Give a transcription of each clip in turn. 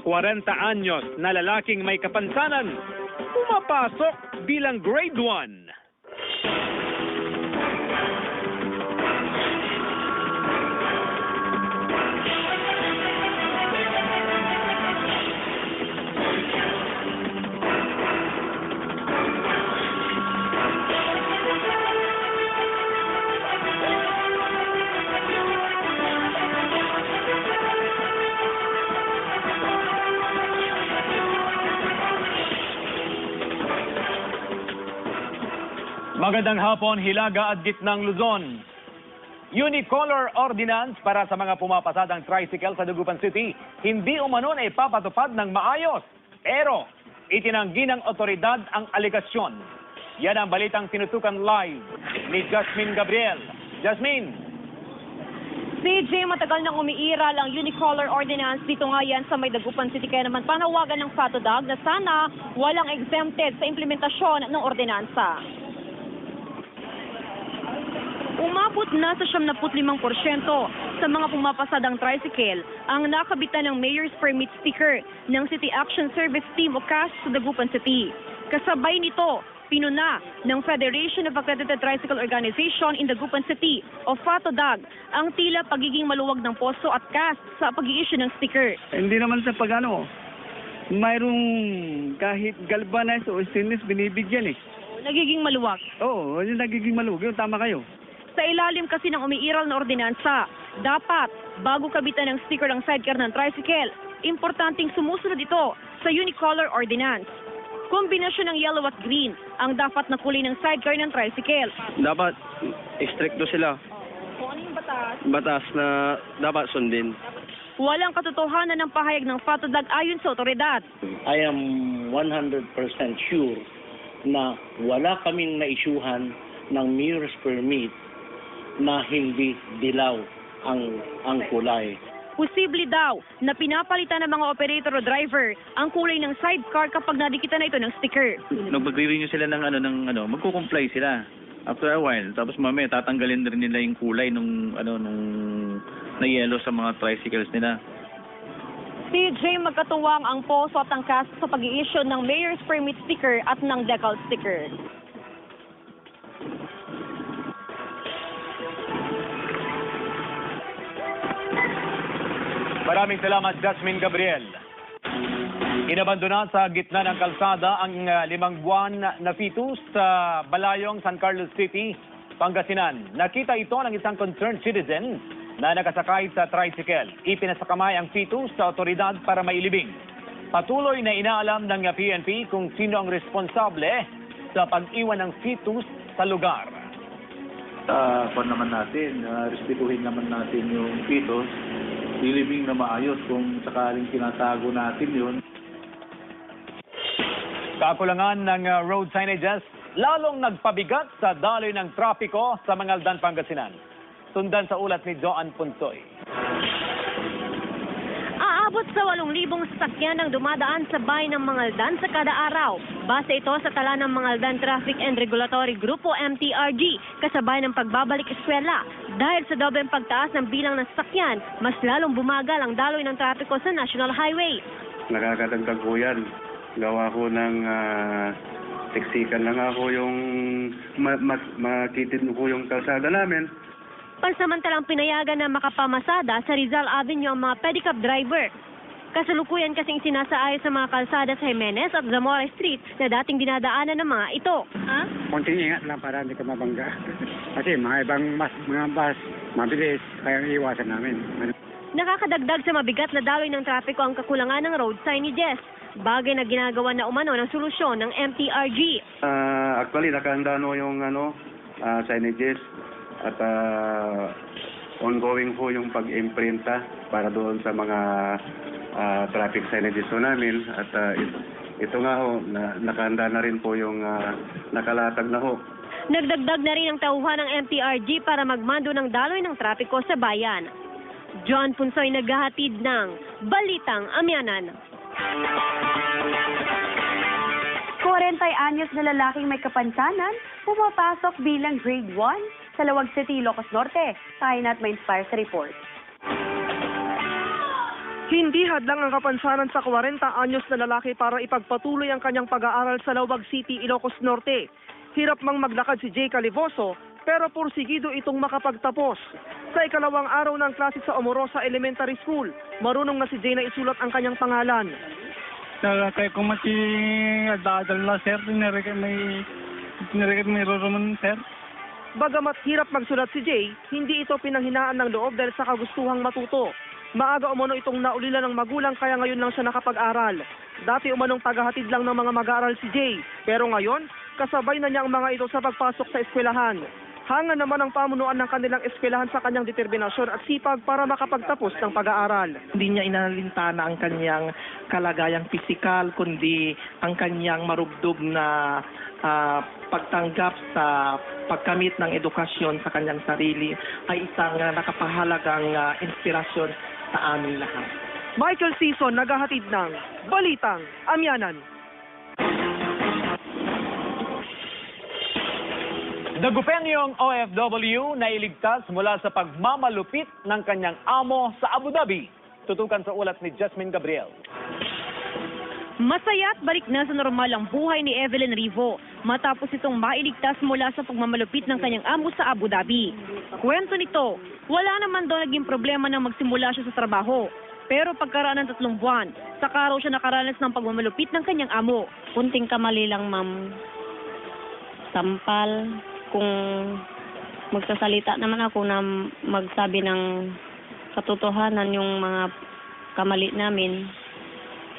40 anyos na lalaking may kapansanan, pumapasok bilang grade 1. Magandang hapon, Hilaga at Gitnang Luzon. Unicolor Ordinance para sa mga pumapasadang tricycle sa Dagupan City, hindi umano na ipapatupad ng maayos. Pero itinanggi ng otoridad ang aligasyon. Yan ang balitang tinutukan live ni Jasmine Gabriel. Jasmine. CJ, matagal nang umiiral ang Unicolor Ordinance dito nga yan sa may Dagupan City. Kaya naman panawagan ng FATODAG na sana walang exempted sa implementasyon ng ordinansa. Umabot na sa 75% sa mga pumapasadang tricycle ang nakabitan ng Mayor's Permit Sticker ng City Action Service Team o CAS sa Dagupan City. Kasabay nito, pinuna ng Federation of Accredited Tricycle Organization in Dagupan City o FATODAG ang tila pagiging maluwag ng poso at CAS sa pag-i-issue ng sticker. Hindi naman sa pagano, mayroong kahit galvanized o stainless binibigyan eh. Nagiging maluwag. Oo, yung nagiging maluwag, yun tama kayo. Sa ilalim kasi ng umiiral na ordinansa, dapat bago kabitan ng sticker ng sidecar ng tricycle, importanteng sumusunod ito sa Unicolor Ordinance. Kombinasyon ng yellow at green ang dapat na kulay ng sidecar ng tricycle. Dapat stricto sila. Kung ano yung batas? Batas na dapat sundin. Walang katotohanan ng pahayag ng FATODAG ayon sa otoridad. I am 100% sure na wala kaming na-issuehan ng Mayor's Permit na hindi dilaw ang kulay. Posible daw na pinapalitan ng mga operator o driver ang kulay ng sidecar kapag nadikitan na ito ng sticker. Magre-renew sila ng magko-comply sila after a while. Tapos mamaya tatanggalin rin nila yung kulay nung na yellow sa mga tricycles nila. CJ, magkatuwang ang poso at ang CAS sa pag-i-issue ng Mayor's Permit Sticker at ng Decal Sticker. Maraming salamat, Jasmine Gabriel. Inabandona sa gitna ng kalsada ang 5 buwan na fetus sa Balayong, San Carlos City, Pangasinan. Nakita ito ng isang concerned citizen na nakasakay sa tricycle. Ipinasakamay ang fetus sa otoridad para mailibing. Patuloy na inaalam ng PNP kung sino ang responsable sa pag-iwan ng fetus sa lugar. Naman natin, respetuhin naman natin yung fetus. Ilibing na maayos kung sakaling tinatago natin yun. Kakulangan ng road signages lalong nagpabigat sa daloy ng trapiko sa Mangaldan, Pangasinan. Sundan sa ulat ni Joan Punsoy. Aabot sa 8,000 sasakyan ang dumadaan sa bayan ng Mangaldan sa kada araw. Base ito sa tala ng Mangaldan Traffic and Regulatory Grupo MTRG kasabay ng pagbabalik eskwela. Dahil sa dobleng pagtaas ng bilang ng sasakyan, mas lalong bumagal ang daloy ng trapiko sa National Highway. Nakakadagdag po yan. Gawa ko ng siksikan lang ako yung makitid ko yung kalsada namin. Pansamantalang pinayagan na makapamasada sa Rizal Avenue ang mga pedicab driver. Kasalukuyan kasing sinasaayos sa mga kalsada sa Jimenez at Zamora Street na dating dinadaanan ng mga ito. Konting ingat lang para hindi ka mabangga. Kasi mga ibang mga bus, mabilis, kaya iiwasan namin. Nakakadagdag sa mabigat na daloy ng trapiko ang kakulangan ng road signages. Bagay na ginagawa na umano ng solusyon ng MTRG. Actually, nakahanda yung signages at ongoing po yung pag-imprinta para doon sa mga traffic signages namin. At ito nga ho, nakahanda na rin po yung nakalatag na ho. Nagdagdag na rin ang tauhan ng MTRG para magmando ng daloy ng trapiko sa bayan. John Punsoy naghahatid ng Balitang Amyanan. 40 anyos na lalaking may kapansanan, pumapasok bilang grade 1 sa Lawag City, Ilocos Norte. Tayo na't ma-inspire sa report. Hindi hadlang ang kapansanan sa 40 anyos na lalaki para ipagpatuloy ang kanyang pag-aaral sa Laubag City, Ilocos Norte. Hirap mang maglakad si Jay Calivoso pero pursigido itong makapagtapos. Sa ikalawang araw ng klase sa Omorosa Elementary School, marunong na si Jay na isulat ang kanyang pangalan. Kaya kung mati dadal na sir, may roroman sir. Bagamat hirap magsulat si Jay, hindi ito pinanghinaan ng loob dahil sa kagustuhang matuto. Maaga umano itong naulila ng magulang kaya ngayon lang siya nakapag-aral. Dati umanong tagahatid lang ng mga mag-aaral si Jay, pero ngayon, kasabay na niya ang mga ito sa pagpasok sa eskwelahan. Hanga naman ang pamunuan ng kanilang eskwelahan sa kanyang determinasyon at sipag para makapagtapos ng pag-aaral. Hindi niya inalintana ang kanyang kalagayang pisikal, kundi ang kanyang marugdog na pagtanggap sa pagkamit ng edukasyon sa kanyang sarili ay isang nakapahalagang inspirasyon sa amin lahat. Michael Season, naghahatid ng Balitang Amyanan. Nagupenyong OFW na iligtas mula sa pagmamalupit ng kanyang amo sa Abu Dhabi. Tutukan sa ulat ni Jasmine Gabriel. Masaya at balik na sa normal ang buhay ni Evelyn Rivo matapos itong mailigtas mula sa pagmamalupit ng kanyang amo sa Abu Dhabi. Kwento nito, wala naman daw naging problema nang magsimula siya sa trabaho. Pero pagkaraan ng 3 buwan, saka raw siya nakaranas ng pagmamalupit ng kanyang amo. Kunting kamali lang, ma'am. Sampal. Kung magsasalita naman ako na magsabi ng katotohanan yung mga kamali namin,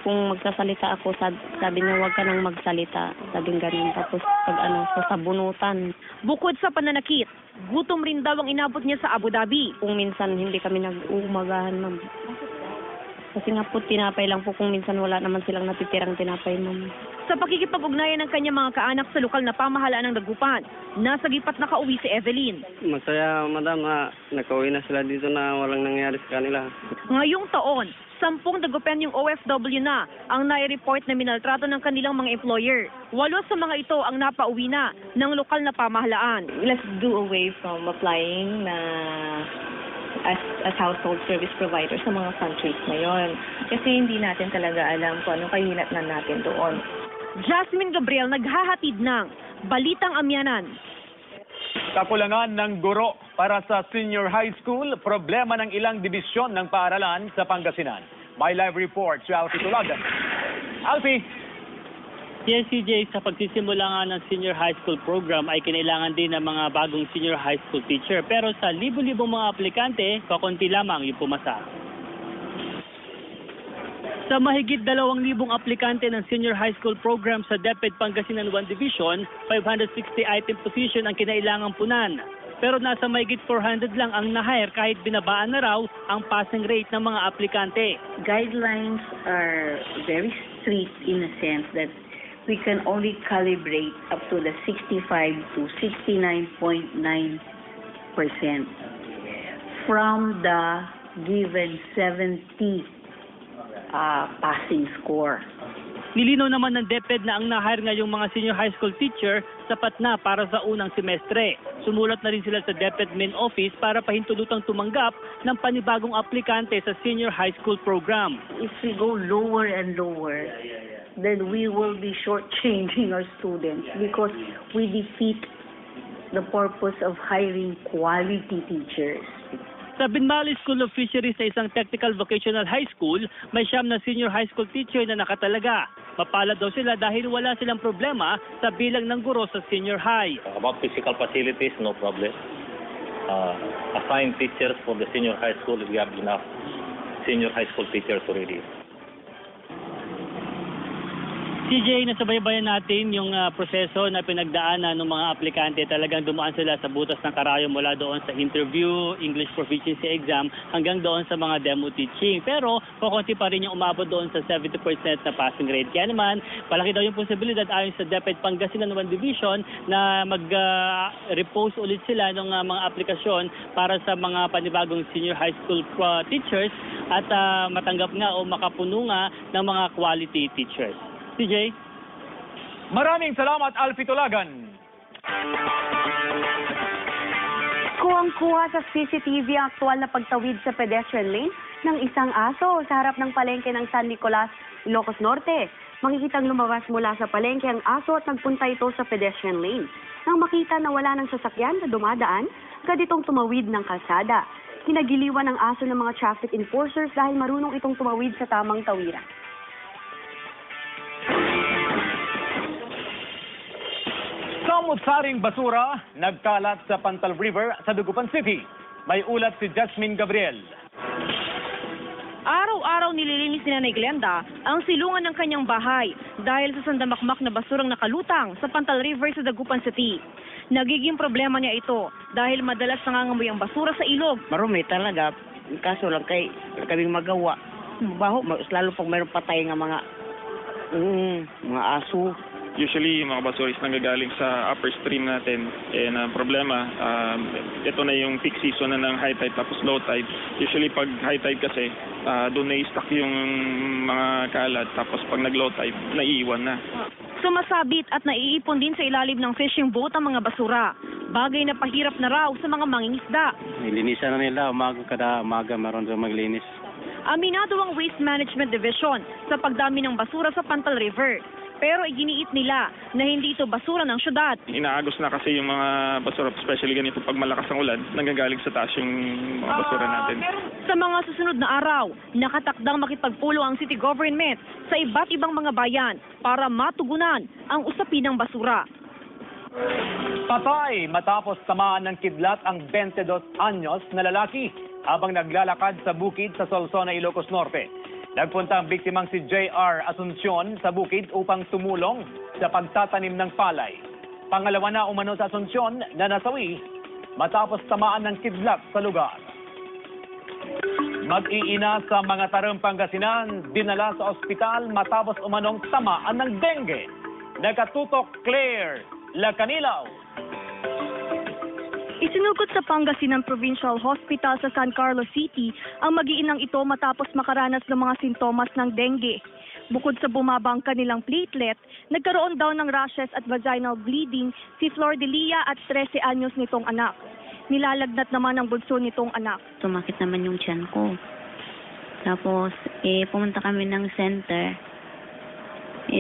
kung magsasalita ako, sabi niya huwag ka nang magsalita, sabing ganun. Tapos sasabunutan. Bukod sa pananakit, gutom rin daw ang inabot niya sa Abu Dhabi. Kung minsan hindi kami nag-uumagahan, ma'am. Kasi nga po, tinapay lang po kung minsan wala naman silang natitirang tinapay, ma'am. Sa pakikipag-ugnayan ng kanyang mga kaanak sa lokal na pamahalaan ng Dagupan, nasa gipat nakauwi si Evelyn. Masaya, madam, nakauwi na sila dito na walang nangyari sa kanila. Ngayong taon, 10 Dagupenyong OFW na ang nai-report na minaltrato ng kanilang mga employer. 8 sa mga ito ang napauwi na ng lokal na pamahalaan. Let's do away from applying na as household service provider sa mga countries na yon. Kasi hindi natin talaga alam kung anong kahinatnan natin doon. Jasmine Gabriel, naghahatid ng Balitang Amyanan. Kakulangan ng guro para sa senior high school, problema ng ilang dibisyon ng paaralan sa Pangasinan. My live report si Alfie Tulagan. Alfie! Yes, CJ, sa pagsisimula nga ng senior high school program ay kinailangan din ng mga bagong senior high school teacher. Pero sa libo-libong mga aplikante, kakunti lamang yung pumasa. Sa mahigit 2,000 aplikante ng senior high school program sa DepEd Pangasinan 1 Division, 560 item position ang kinailangang punan. Pero nasa mahigit 400 lang ang na-hire kahit binabaan na raw ang passing rate ng mga aplikante. Guidelines are very strict in a sense that we can only calibrate up to the 65 to 69.9% from the given 70 passing score. Nilinaw naman ng DepEd na ang na-hire ngayong mga senior high school teacher sapat na para sa unang semestre. Sumulat na rin sila sa DepEd Main Office para pahintulutang tumanggap ng panibagong aplikante sa senior high school program. If we go lower and lower, then we will be shortchanging our students because we defeat the purpose of hiring quality teachers. Sa Binmali School of Fisheries sa isang technical vocational high school, may 9 na senior high school teacher na nakatalaga. Mapalad daw sila dahil wala silang problema sa bilang ng guro sa senior high. About physical facilities, no problem. Assigned teachers for the senior high school, we have enough senior high school teachers already. CJ, nasabaybayan natin yung proseso na pinagdaanan ng mga aplikante. Talagang dumaan sila sa butas ng karayom mula doon sa interview, English proficiency exam, hanggang doon sa mga demo teaching. Pero kukunti pa rin yung umabot doon sa 70% na passing rate. Kaya naman, palaki daw yung posibilidad ayon sa DepEd Pangasinan 1 Division na mag-repose ulit sila ng mga aplikasyon para sa mga panibagong senior high school teachers at matanggap nga o makapuno nga ng mga quality teachers. CJ? Maraming salamat, Alfie Tulagan. Kuwang-kuha sa CCTV ang aktual na pagtawid sa pedestrian lane ng isang aso sa harap ng palengke ng San Nicolas, Ilocos Norte. Makikitang lumabas mula sa palengke ang aso at nagpunta ito sa pedestrian lane. Nang makita na wala ng sasakyan na dumadaan, agad itong tumawid ng kalsada. Kinagiliwan ng aso ng mga traffic enforcers dahil marunong itong tumawid sa tamang tawiran. Samut-saring basura nagkalat sa Pantal River sa Dagupan City. May ulat si Jasmine Gabriel. Araw-araw nililinis ni Nanay Glenda ang silungan ng kanyang bahay dahil sa sandamakmak na basurang nakalutang sa Pantal River sa Dagupan City. Nagiging problema niya ito dahil madalas nangangamoy ang basura sa ilog. Marumi talaga, kaso lang kaming magawa. Baho, lalo pag mayroong patay ng mga aso. Usually, yung mga basura is nanggagaling sa upper stream natin. Na problema, ito na yung peak season na ng high tide tapos low tide. Usually, pag high tide kasi, doon na-stuck yung mga kalat. Tapos pag nag-low tide, naiiwan na. Sumasabit at naiipon din sa ilalim ng fishing boat ang mga basura. Bagay na pahirap na raw sa mga mangingisda. Nilinisan na nila, kada umaga maroon doon maglinis. Aminado ang Waste Management Division sa pagdami ng basura sa Pantal River. Pero iginiit nila na hindi ito basura ng syudad. Inaagos na kasi yung mga basura, especially ganito pag malakas ang ulan, nanggagaling sa taas yung mga basura natin. Sa mga susunod na araw, nakatakdang makipagpulong ang city government sa iba't ibang mga bayan para matugunan ang usapin ng basura. Patay matapos tamaan ng kidlat ang 22 anyos na lalaki habang naglalakad sa bukid sa Solsona, Ilocos Norte. Nagpunta ang biktimang si J.R. Asuncion sa bukid upang tumulong sa pagtatanim ng palay. Pangalawa na umano sa Asuncion na nasawi matapos tamaan ng kidlat sa lugar. Mag-iina sa mga Tarong, Pangasinan, dinala sa ospital matapos umanong tamaan ng dengue. Nakatutok Claire Lacanilaw. Isinugod sa Pangasinan Provincial Hospital sa San Carlos City ang mag-iinang ito matapos makaranas ng mga sintomas ng dengue. Bukod sa bumaba ang kanilang platelet, nagkaroon daw ng rashes at vaginal bleeding si Flor Delia at 13 anyos nitong anak. Nilalagnat naman ang bunso nitong anak. Sumakit naman yung tiyan ko. Tapos, pumunta kami ng center.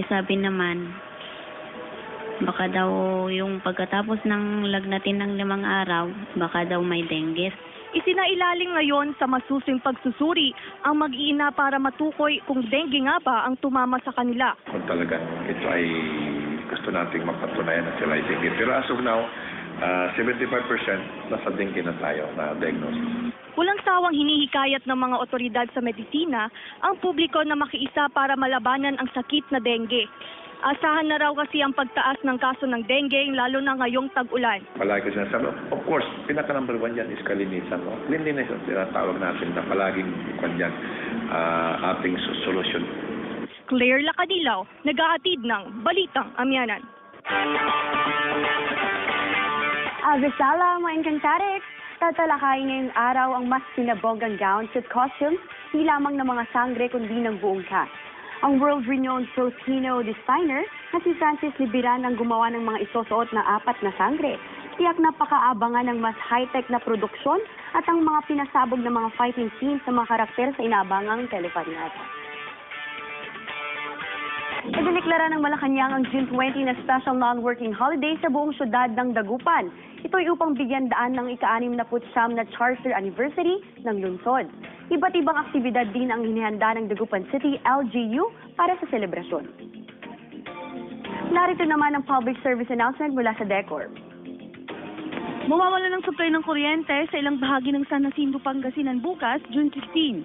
Sabi naman, baka daw yung pagkatapos ng lagnatin ng 5 araw, baka daw may dengue. Isinailalim ngayon sa masusing pagsusuri ang mag-iina para matukoy kung dengue nga ba ang tumama sa kanila. Kung talaga ito ay gusto nating mapatunayan na sila ay dengue. Pero as of now, 75% nasa dengue na tayo na diagnosis. Walang sawang hinihikayat ng mga otoridad sa medisina ang publiko na makiisa para malabanan ang sakit na dengue. Asahan na raw kasi ang pagtaas ng kaso ng dengue lalo na ngayong tag-ulan. Palagi ko sinasabi, of course, pinaka-number 1 yan is kalinisan. No? Cleanliness ang tinatawag natin na palaging kanyan ating solusyon. Claire Lacanilaw, nag-aatid ng Balitang Amyanan. Avisala, mga Encantarix! Tatalakayin ngayong araw ang mas pinabonggang gowns at costumes, hindi lamang ng mga sangre kundi ng buong cast. Ang world-renowned Filipino designer na si Francis Libiran ang gumawa ng mga isusuot na 4 na sangre. Tiyak napakaabangan ng mas high-tech na produksyon at ang mga pinasabog na mga fighting scenes sa mga karakter sa inaabangang teleparinata. Idiniklara ng Malacanang ang June 20 na special non-working holiday sa buong syudad ng Dagupan. Ito ay upang bigyan daan ng ika-69 na Charter Anniversary ng lungsod. Iba't ibang aktibidad din ang hinihanda ng Dagupan City LGU para sa selebrasyon. Narito naman ang public service announcement mula sa DECOR. Mawawala ng supply ng kuryente sa ilang bahagi ng San Jacinto, Pangasinan bukas, June 15.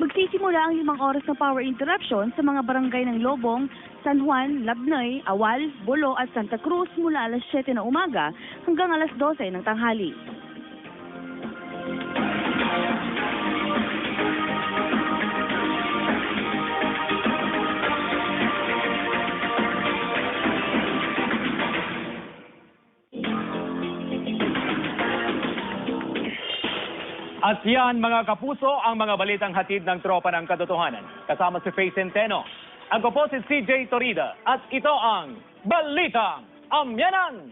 Magsisimula ang 5 oras na power interruption sa mga barangay ng Lobong, San Juan, Labnoy, Awal, Bolo at Santa Cruz mula alas 7 ng umaga hanggang alas 12 ng tanghali. At yan mga kapuso ang mga balitang hatid ng tropa ng katotohanan. Kasama si Faye Centeno. Ako po si CJ Torida at ito ang Balitang Amyanan!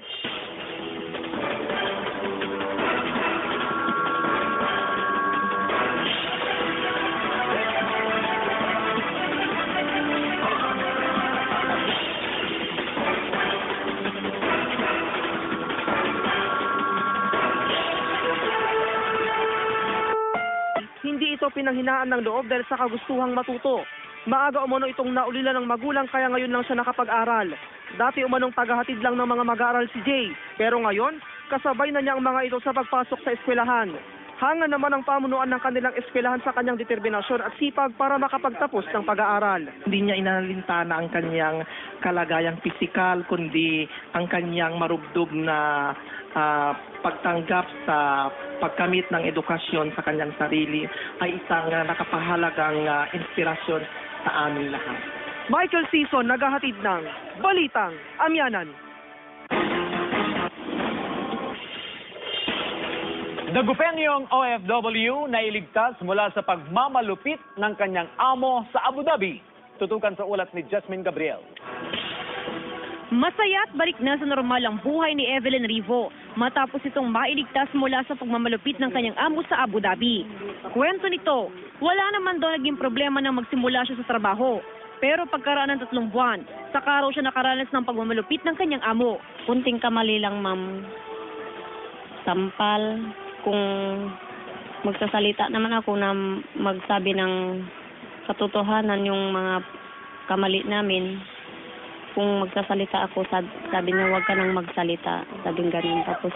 ito pinanghinaan ng loob dahil sa kagustuhang matuto. Maaga umano itong naulila ng magulang kaya ngayon lang siya nakapag-aral. Dati umanong tagahatid lang ng mga mag-aaral si Jay, pero ngayon kasabay na niya ang mga ito sa pagpasok sa eskwelahan. Hanga naman ang pamunuan ng kanilang eskwelahan sa kanyang determinasyon at sipag para makapagtapos ng pag-aaral. Hindi niya inalintana ang kanyang kalagayang pisikal, kundi ang kanyang marubdob na pagtanggap sa pagkamit ng edukasyon sa kanyang sarili ay isang nakapahalagang inspirasyon sa amin lahat. Michael Sison, naghahatid ng Balitang Amyanan. Nagupenyong OFW na iligtas mula sa pagmamalupit ng kanyang amo sa Abu Dhabi. Tutukan sa ulat ni Jasmine Gabriel. Masaya at balik na sa normal ang buhay ni Evelyn Rivo matapos itong mailigtas mula sa pagmamalupit ng kanyang amo sa Abu Dhabi. Kwento nito, wala naman daw naging problema nang magsimula siya sa trabaho. Pero pagkaraan ng 3 buwan, saka raw siya nakaranas ng pagmamalupit ng kanyang amo. Kunting kamali lang, ma'am. Sampal. Kung magsasalita naman ako na magsabi ng katotohanan yung mga kamali namin, kung magsasalita ako, sabi niya huwag ka nang magsalita. Sabing ganun. Tapos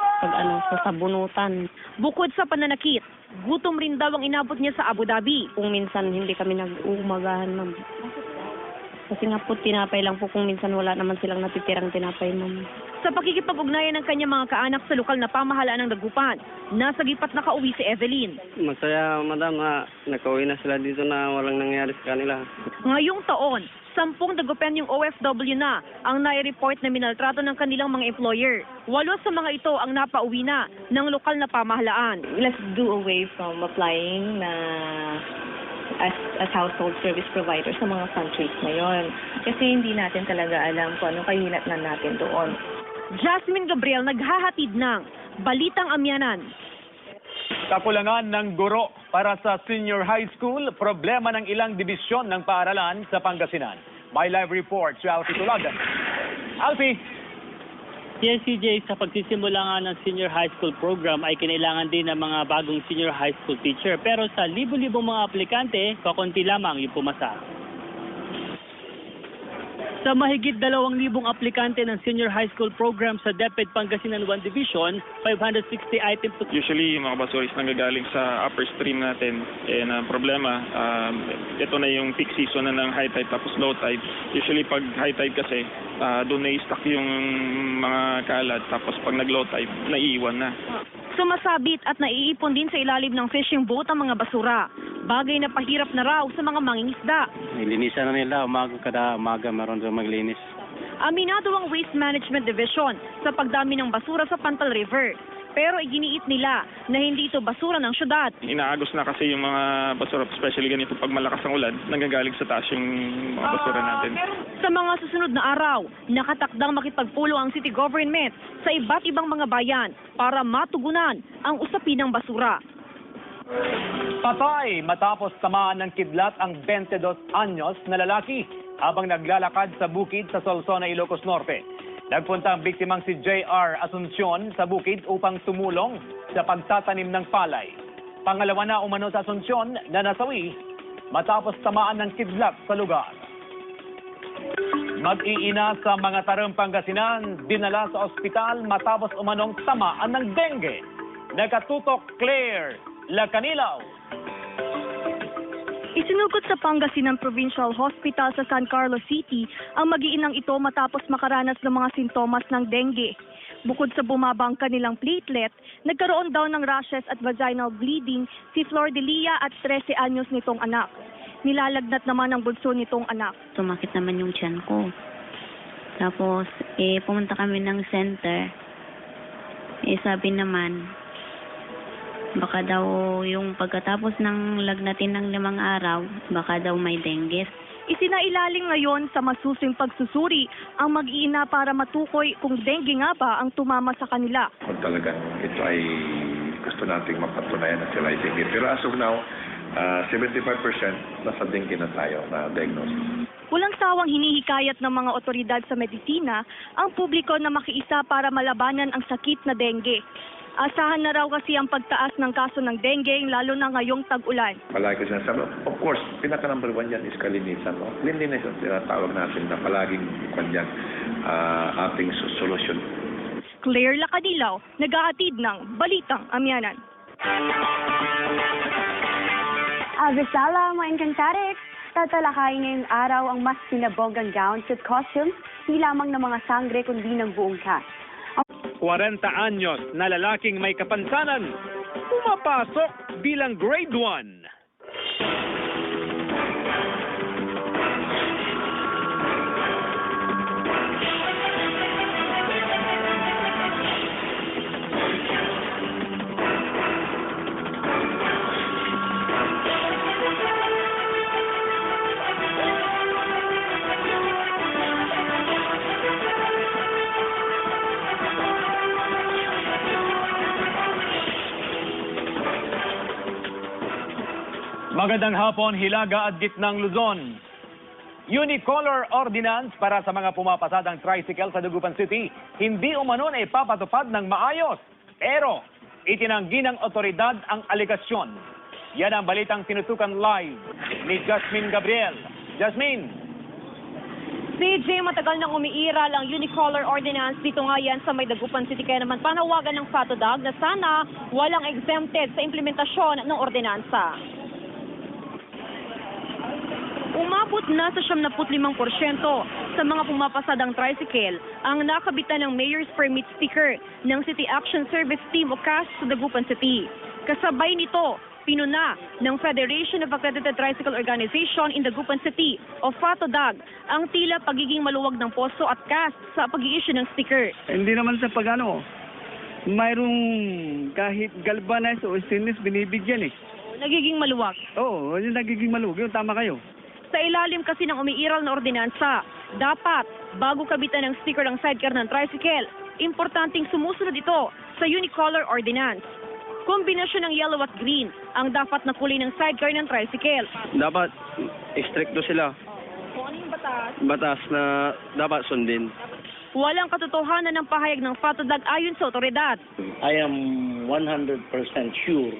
sasabunutan. Bukod sa pananakit, gutom rin daw ang inabot niya sa Abu Dhabi. Kung minsan hindi kami nag-uumagahan, ma'am. Kasi nga po, tinapay lang po kung minsan wala naman silang natitirang tinapay, ma'am. Sa pakikipag-ugnayan ng kanyang mga kaanak sa lokal na pamahalaan ng Dagupan, nasa gipat nakauwi si Evelyn. Masaya, madam, nakauwi na sila dito na walang nangyari sa kanila. Ngayong taon, 10 Dagupenyong OFW na ang nai-report na minaltrato ng kanilang mga employer. 8 sa mga ito ang napauwi na ng lokal na pamahalaan. Let's do away from applying na as household service provider sa mga countries na yon. Kasi hindi natin talaga alam kung anong kahinatnan natin doon. Jasmine Gabriel, naghahatid ng Balitang Amyanan. Kakulangan ng guro para sa senior high school, problema ng ilang dibisyon ng paaralan sa Pangasinan. My live report, si Alfie Tulagan. Alfie! Yes, CJ, sa pagsisimula nga ng senior high school program ay kinailangan din ng mga bagong senior high school teacher. Pero sa libo-libong mga aplikante, kakunti lamang yung pumasa. Sa mahigit 2,000 aplikante ng senior high school program sa DepEd Pangasinan 1 Division, 560 items. Usually, yung mga basuris nanggagaling sa upper stream natin. Problema, ito na yung peak season na ng high tide tapos low tide. Usually, pag high tide kasi, doon na-stock yung mga kalat. Tapos pag nag-low tide, naiiwan na. Sumasabit at naiipon din sa ilalim ng fishing boat ang mga basura. Bagay na pahirap na raw sa mga mangingisda. Nilinisan na nila, kada umaga meron doon maglinis. Aminado ang Waste Management Division sa pagdami ng basura sa Pantal River. Pero iginiit nila na hindi ito basura ng syudad. Inaagos na kasi yung mga basura, especially ganito pag malakas ang ulan, nanggagaling sa taas yung mga basura natin. Sa mga susunod na araw, nakatakdang makipagpulong ang city government sa iba't ibang mga bayan para matugunan ang usapin ng basura. Patay matapos tamaan ng kidlat ang 22 anyos na lalaki habang naglalakad sa bukid sa Solsona, Ilocos Norte. Nagpunta ang biktimang si J.R. Asuncion sa bukid upang tumulong sa pagtatanim ng palay. Pangalawa na umano sa Asuncion na nasawi matapos tamaan ng kidlat sa lugar. Mag-iina sa mga Tarong Pangasinan, dinala sa ospital matapos umanong tamaan ng dengue. Nakatutok Claire Lacanilaw. Isinugod sa Pangasinan Provincial Hospital sa San Carlos City ang mag-iinang ito matapos makaranas ng mga sintomas ng dengue. Bukod sa bumaba ang kanilang platelet, nagkaroon daw ng rashes at vaginal bleeding si Flor Delia at 13 anyos nitong anak. Nilalagnat naman ang bunso nitong anak. Sumakit naman yung tiyan ko. Tapos, pumunta kami ng center. Sabi naman, baka daw yung pagkatapos ng lagnatin ng 5 araw, baka daw may dengue. Isinailalim ngayon sa masusing pagsusuri ang mag-iina para matukoy kung dengue nga ba ang tumama sa kanila. Kung talagang ito ay gusto nating mapatunayan na sila ay dengue. Pero as of now, 75% nasa dengue na tayo na diagnosis. Walang sawang hinihikayat ng mga otoridad sa medisina ang publiko na makiisa para malabanan ang sakit na dengue. Asahan na raw kasi ang pagtaas ng kaso ng dengue lalo na ngayong tag-ulan. Palagi ko sinasabi, of course, pinaka-number one yan is kalinisan. No? Cleanliness ang tinatawag natin na palaging kanyan ating solusyon. Claire Lacadilaw, nag-aatid ng Balitang Amyanan. Avisala, mga Encantarix, tatalakayin ngayong araw ang mas pinabonggang gowns at costumes, di lamang ng mga sangre kundi ng buong cast. 40 anyos na lalaking may kapansanan, pumapasok bilang grade 1. Magandang hapon, Hilaga at Gitnang Luzon. Unicolor Ordinance para sa mga pumapasadang tricycle sa Dagupan City, hindi umano na ipapatupad ng maayos. Pero itinanggi ng otoridad ang aligasyon. Yan ang balitang tinutukan live ni Jasmine Gabriel. Jasmine! CJ, matagal nang umiiral ang Unicolor Ordinance dito nga yan sa may Dagupan City. Kaya naman panawagan ng FATODAG na sana walang exempted sa implementasyon ng ordinansa. Umabot na sa 75% sa mga pumapasadang tricycle ang nakabitan ng Mayor's Permit sticker ng City Action Service Team o CAS sa Dagupan City. Kasabay nito, pinuna ng Federation of Accredited Tricycle Organization in Dagupan City o FATODAG ang tila pagiging maluwag ng poso at CAS sa pag-i-issue ng sticker. Hindi naman sa pagano, mayroong kahit galvanized o stainless binibigyan eh. Nagiging maluwag? Oo, yung nagiging maluwag. Yung tama kayo. Sa ilalim kasi ng umiiral na ordinansa, dapat bago kabitan ng sticker ng sidecar ng tricycle, importanteng sumusunod ito sa Unicolor Ordinance. Kombinasyon ng yellow at green ang dapat na kulay ng sidecar ng tricycle. Dapat stricto sila. Kung ano yung batas? Batas na dapat sundin. Walang katotohanan ng pahayag ng FATODAG ayon sa otoridad. I am 100% sure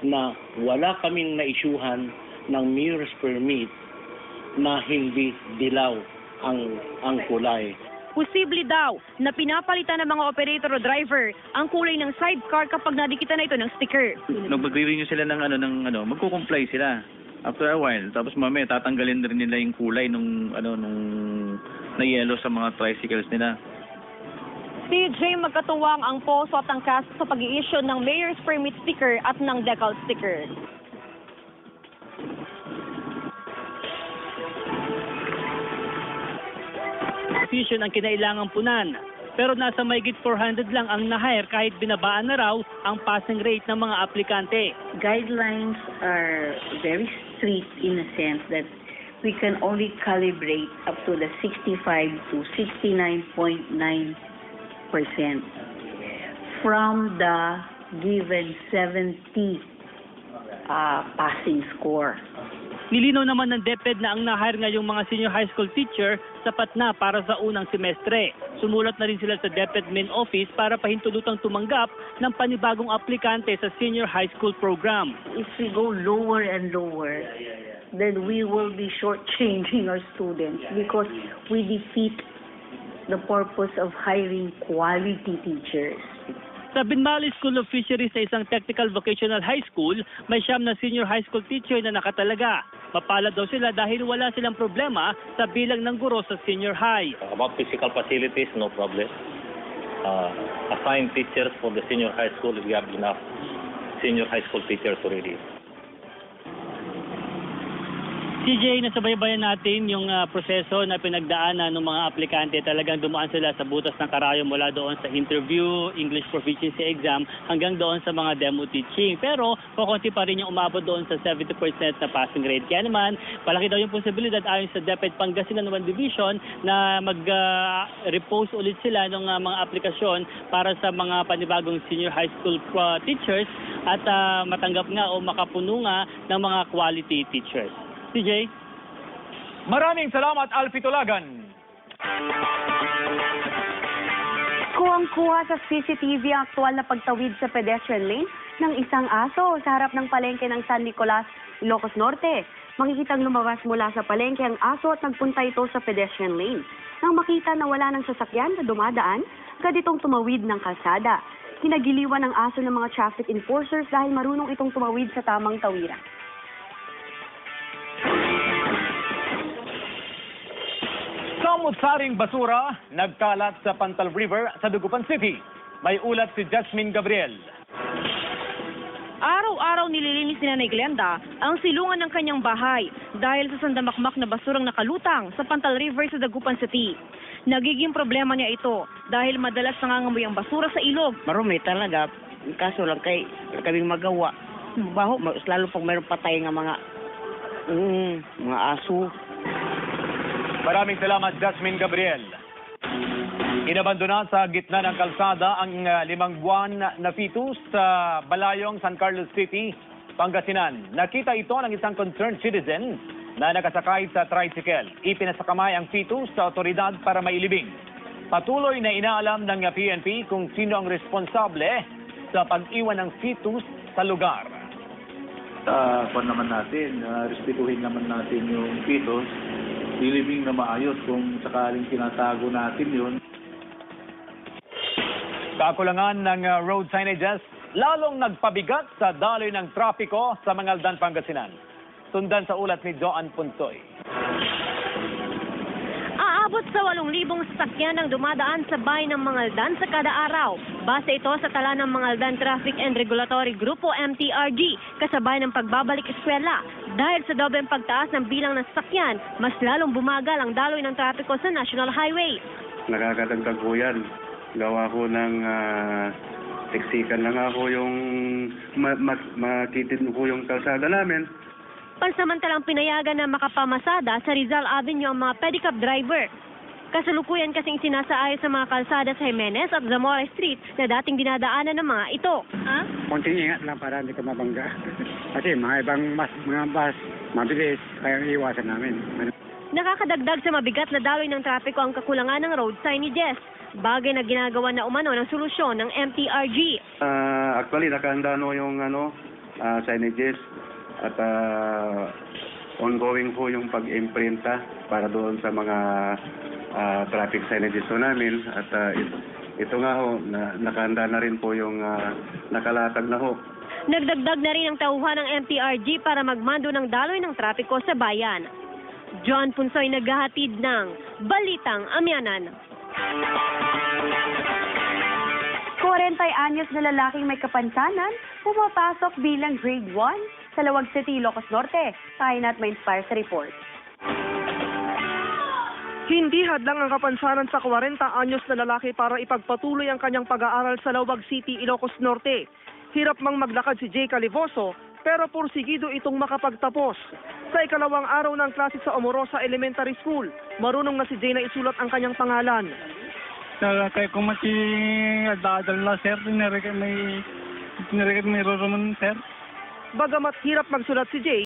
na wala kaming na-issuehan ng Mayor's Permit na hindi dilaw ang kulay. Posible daw na pinapalitan ng mga operator o driver ang kulay ng sidecar kapag nadikitan na ito ng sticker. Magre-renew sila ng magko-comply sila after a while. Tapos mamaya tatanggalin rin nila yung kulay nung na yellow sa mga tricycles nila. CJ, magkatuwang ang poso at ang CAS sa pag-i-issue ng Mayor's Permit sticker at ng decal sticker. Ang kinailangang punan. Pero nasa mahigit 400 lang ang na-hire kahit binabaan na raw ang passing rate ng mga aplikante. Guidelines are very strict in a sense that we can only calibrate up to the 65 to 69.9% from the given 70 passing score. Nilinaw naman ng DepEd na ang na-hire ngayong mga senior high school teacher sapat na para sa unang semestre. Sumulat na rin sila sa DepEd main office para pahintulutang tumanggap ng panibagong aplikante sa senior high school program. If we go lower and lower, then we will be shortchanging our students because we defeat the purpose of hiring quality teachers. Sa Binmali School of Fisheries sa isang technical vocational high school, may 9 na senior high school teacher na nakatalaga. Mapalad daw sila dahil wala silang problema sa bilang ng guro sa senior high. About physical facilities, no problem. Assign teachers for the senior high school, we have enough senior high school teachers already. CJ, nasabaybayan natin yung proseso na pinagdaanan ng mga aplikante. Talagang dumaan sila sa butas ng karayom mula doon sa interview, English proficiency exam, hanggang doon sa mga demo teaching. Pero kukunti pa rin yung umabot doon sa 70% na passing rate. Kaya naman, palaki daw yung posibilidad ayon sa DepEd Pangasinan 1 Division na mag-repose ulit sila ng mga aplikasyon para sa mga panibagong senior high school teachers at matanggap nga o makapuno nga ng mga quality teachers. CJ? Maraming salamat, Alfie Tulagan. Kuwang-kuha sa CCTV ang aktual na pagtawid sa pedestrian lane ng isang aso sa harap ng palengke ng San Nicolas, Ilocos Norte. Makikitang lumabas mula sa palengke ang aso at nagpunta ito sa pedestrian lane. Nang makita na wala ng sasakyan na dumadaan, agad itong tumawid ng kalsada. Kinagiliwan ng aso ng mga traffic enforcers dahil marunong itong tumawid sa tamang tawiran. Samut-saring basura nagkalat sa Pantal River sa Dagupan City. May ulat si Jasmine Gabriel. Araw-araw nililinis ni Nanay Glenda ang silungan ng kanyang bahay dahil sa sandamakmak na basurang nakalutang sa Pantal River sa Dagupan City. Nagiging problema niya ito dahil madalas nangangamoy ang basura sa ilog. Marumi talaga, kaso lang kay kaming magawa. Baho, lalo pag mayroong patay ng mga aso. Maraming salamat, Jasmine Gabriel. Inabandona sa gitna ng kalsada ang 5 buwan na fetus sa Balayong, San Carlos City, Pangasinan. Nakita ito ng isang concerned citizen na nakasakay sa tricycle. Ipinasakamay ang fetus sa otoridad para mailibing. Patuloy na inaalam ng PNP kung sino ang responsable sa pag-iwan ng fetus sa lugar. Kung naman natin, respetuhin naman natin yung fetus, ilibing na maayos kung sakaling tinatago natin yun. Kakulangan ng road signages lalong nagpabigat sa daloy ng trapiko sa Mangaldan, Pangasinan. Sundan sa ulat ni Joan Punsoy. Aabot sa 8,000 sasakyan ang dumadaan sa bayan ng Mangaldan sa kada araw. Base ito sa tala ng Mangaldan Traffic and Regulatory Grupo MTRG, kasabay ng pagbabalik eskwela. Dahil sa dobeng pagtaas ng bilang ng sasakyan, mas lalong bumagal ang daloy ng trapiko sa National Highway. Nakakadagdag po yan. Gawa ko ng tiksikan lang ako yung makitid po yung kalsada namin. Pansamantalang pinayagan na makapamasada sa Rizal Avenue ang mga pedicab driver. Kasalukuyan kasing sinasaayos sa mga kalsada sa Jimenez at Zamora Street na dating dinadaanan ng mga ito. Konting ingat lang para hindi ka mabangga. Kasi mga ibang mga bus, mabilis, kaya iwasan namin. Nakakadagdag sa mabigat na daloy ng trapiko ang kakulangan ng road signages. Bagay na ginagawa na umano ng solusyon ng MTRG. Actually, nakahanda yung signages at ongoing po yung pag-imprinta para doon sa mga traffic signages namin. At ito nga ho, nakahanda na rin po yung nakalatag na ho. Nagdagdag na rin ang tauhan ng MTRG para magmando ng daloy ng trapiko sa bayan. John Punsoy naghahatid ng Balitang Amyanan. 40 anyos na lalaking may kapansanan, pumapasok bilang grade 1 sa Lawag City, Ilocos Norte. Tayo na't may inspire sa report. Hindi hadlang ang kapansanan sa 40 anyos na lalaki para ipagpatuloy ang kanyang pag-aaral sa Lawag City, Ilocos Norte. Hirap mang maglakad si Jay Calivoso, pero pursigido itong makapagtapos. Sa ikalawang araw ng klase sa Omorosa Elementary School, marunong na si Jay na isulat ang kanyang pangalan. Kaya kung adadal na sir, may roroman sir. Bagamat hirap magsulat si Jay,